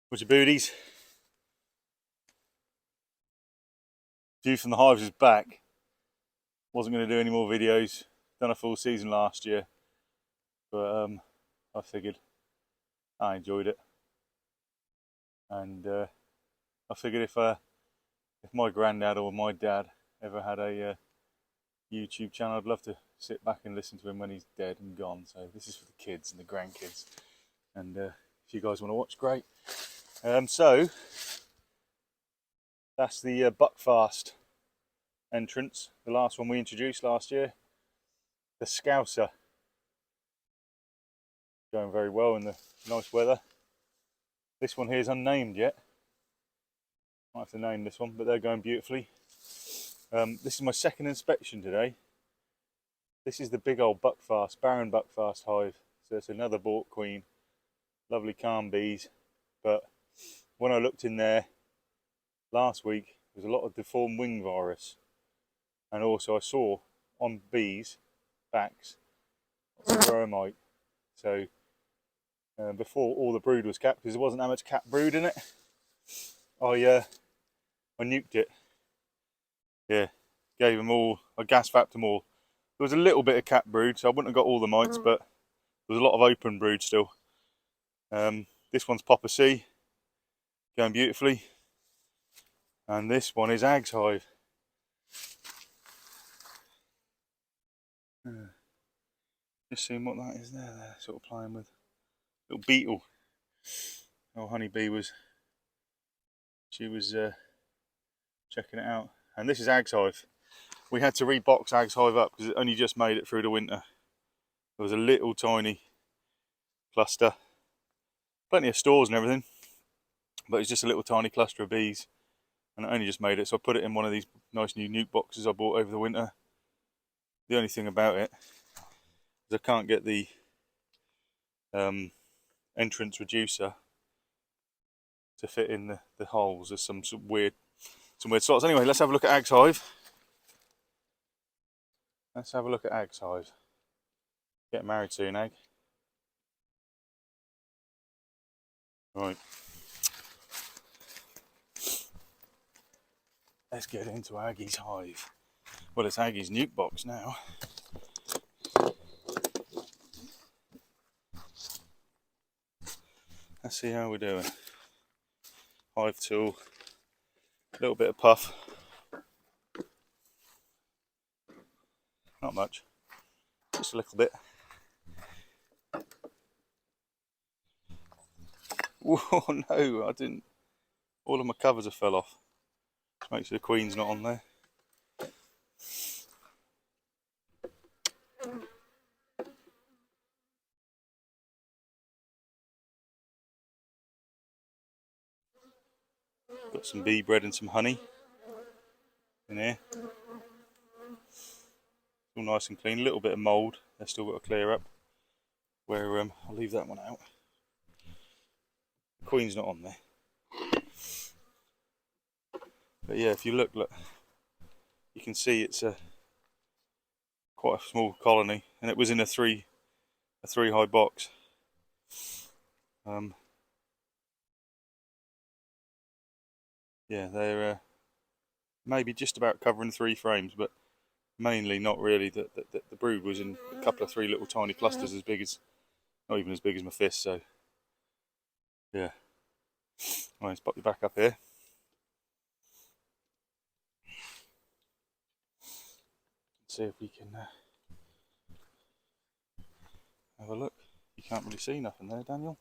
What's your booties? View from the hives is back. Wasn't going to do any more videos. Done a full season last year, but I figured I enjoyed it, and I figured if my granddad or my dad ever had a YouTube channel, I'd love to sit back and listen to him when he's dead and gone. So this is for the kids and the grandkids, and if you guys want to watch, great. So that's the Buckfast entrance, the last one we introduced last year, the Scouser. Going very well in the nice weather. This one here is unnamed yet. Might have to name this one, but they're going beautifully. This is my second inspection today. This is the big old Buckfast, Baron Buckfast hive. So it's another bought queen. Lovely calm bees. But when I looked in there last week, there was a lot of deformed wing virus. And also I saw on bees' backs lots of vermite. So before all the brood was capped, because there wasn't that much capped brood in it, I nuked it. Yeah, gave them all, I gas vapped them all. There was a little bit of capped brood, so I wouldn't have got all the mites, but there was a lot of open brood still. This one's Papa C, going beautifully. And this one is Ag's hive. Just seeing what that is there. They're sort of playing with little beetle. Oh, honeybee was, she was checking it out. And this is Ag's hive. We had to rebox Ag's hive up because it only just made it through the winter. There was a little tiny cluster, plenty of stores and everything, but it's just a little tiny cluster of bees, and it only just made it. So I put it in one of these nice new nuke boxes I bought over the winter. The only thing about it is I can't get the entrance reducer to fit in the holes. There's some weird slots. Anyway, let's have a look at Ag's hive. Let's have a look at Ag's hive. Get married soon, Ag. Right. Let's get into Aggie's hive. Well, it's Aggie's nuke box now. Let's see how we're doing. Hive tool, a little bit of puff. Not much, just a little bit. Oh no, I didn't. All of my covers have fell off. Just make sure the queen's not on there. Got some bee bread and some honey in here. All nice and clean. A little bit of mould. They've still got to clear up. Where I'll leave that one out. The queen's not on there. But yeah, if you look, you can see it's quite a small colony, and it was in a three hive box. Yeah, they're maybe just about covering 3 frames, but mainly not really. The brood was in a couple of 3 little tiny clusters, as big as, not even as big as my fist. So yeah, right, let's pop you back up here. See if we can have a look. You can't really see nothing there, Daniel.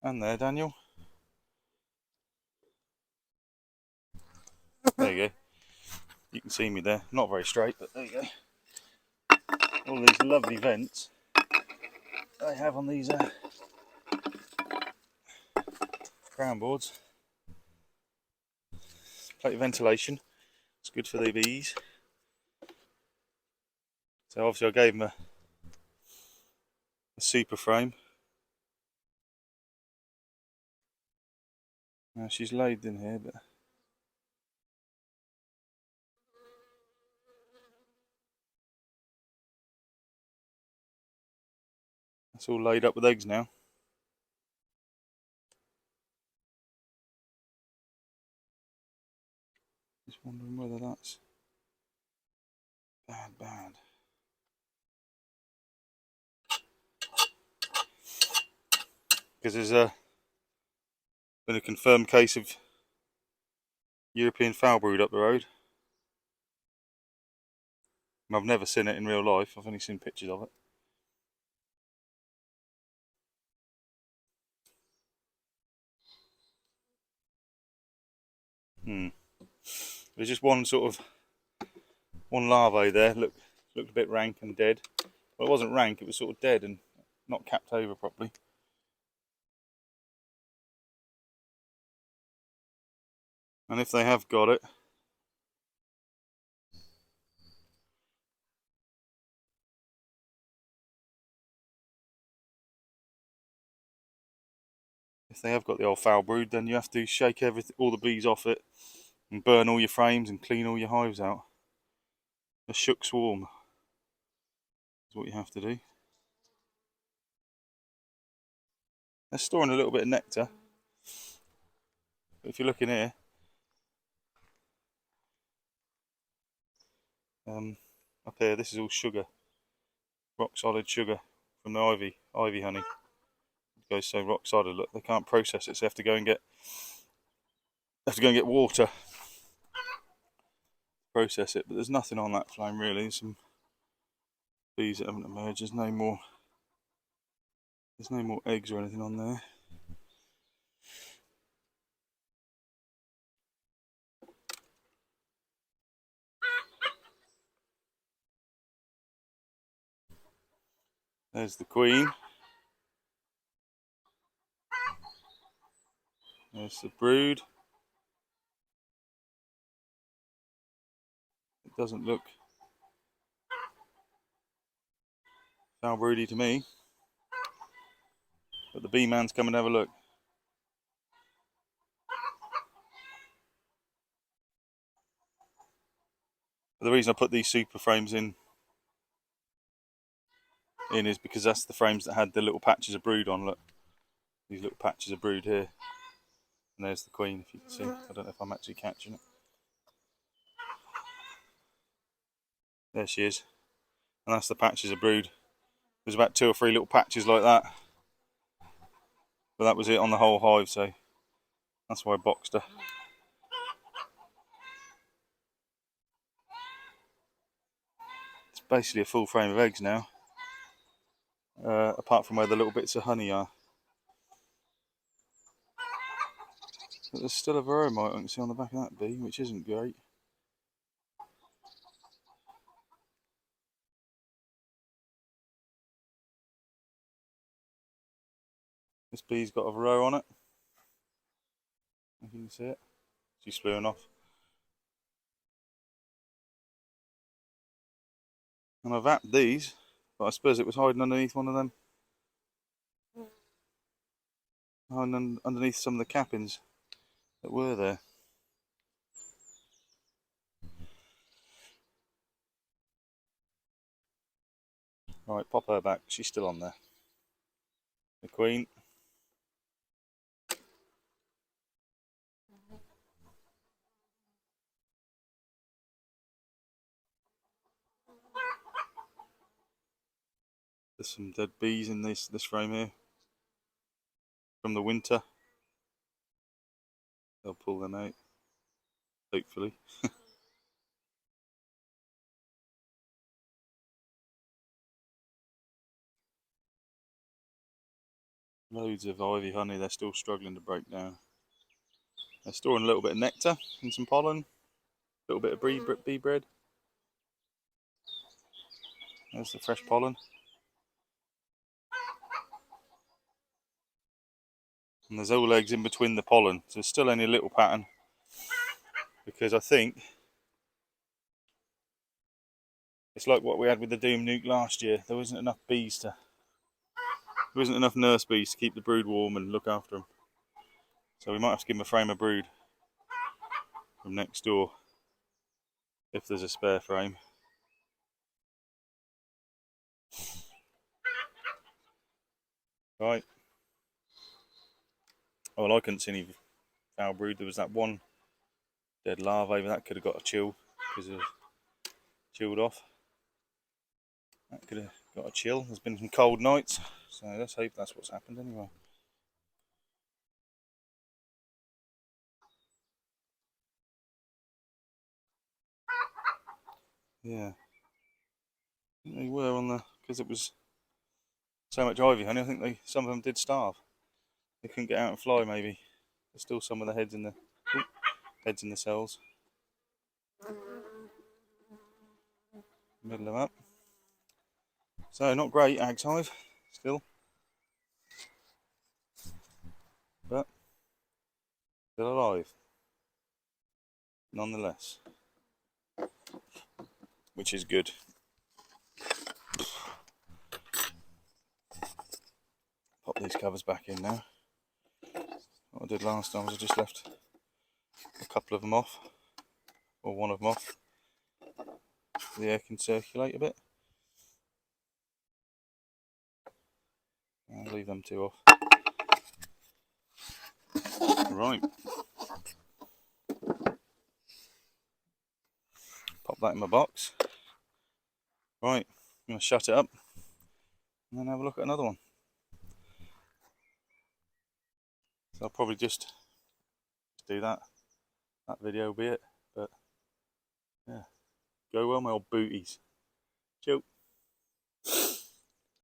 And there, Daniel. There you go. You can see me there. Not very straight, but there you go. All these lovely vents I have on these crown boards. Plenty of ventilation. It's good for the bees. So obviously I gave them a super frame. Now she's laid in here, but It's all laid up with eggs now. Just wondering whether that's bad. Because there's been a confirmed case of European foul brood up the road. I've never seen it in real life, I've only seen pictures of it. There's just one larvae there, looked a bit rank and dead. Well, it wasn't rank, it was sort of dead and not capped over properly. And if they have got it, if they have got the old foul brood, then you have to shake all the bees off it and burn all your frames and clean all your hives out. A shook swarm is what you have to do. They're storing a little bit of nectar. But if you're looking here, up here, this is all sugar, rock solid sugar from the ivy honey. It goes so rock solid. Look, they can't process it, so they have to go and get water, process it. But there's nothing on that flame really. There's some bees that haven't emerged. There's no more eggs or anything on there. There's the queen. There's the brood. It doesn't look foul broody to me. But the bee man's come and have a look. But the reason I put these super frames in is because that's the frames that had the little patches of brood on. Look, these little patches of brood here. And there's the queen, if you can see. I don't know if I'm actually catching it. There she is. And that's the patches of brood. There's about 2 or 3 little patches like that. But that was it on the whole hive, so that's why I boxed her. It's basically a full frame of eggs now. Apart from where the little bits of honey are. But there's still a veromite I can see on the back of that bee, which isn't great. This bee's got a row on it. If you can see it. She's spewing off. And I've apped these, but I suppose it was hiding underneath one of them. Hiding underneath some of the cappings that were there. Right, pop her back. She's still on there. The queen. There's some dead bees in this frame here from the winter. They'll pull them out, hopefully. Loads of ivy honey. They're still struggling to break down. They're storing a little bit of nectar and some pollen, a little bit of bee bread. There's the fresh pollen. And there's all eggs in between the pollen, so there's still only a little pattern. Because I think it's like what we had with the Doom Nuke last year. There wasn't enough nurse bees to keep the brood warm and look after them. So we might have to give them a frame of brood from next door, if there's a spare frame. Right. Oh, well, I couldn't see any foul brood. There was that one dead larva over that could have got a chill because it chilled off. That could have got a chill. There's been some cold nights, so let's hope that's what's happened anyway. Yeah, they were on the because it was so much ivy honey. I think some of them did starve. They couldn't get out and fly. Maybe there's still some of the heads in the cells. Middle them up. So not great ag's hive still, but still alive nonetheless, which is good. Pop these covers back in now. What I did last time was I just left a couple of them off, or one of them off, so the air can circulate a bit. I'll leave them two off. Right. Pop that in my box. Right, I'm going to shut it up and then have a look at another one. So I'll probably just do that. That video will be it. But yeah, go well my old booties. Ciao.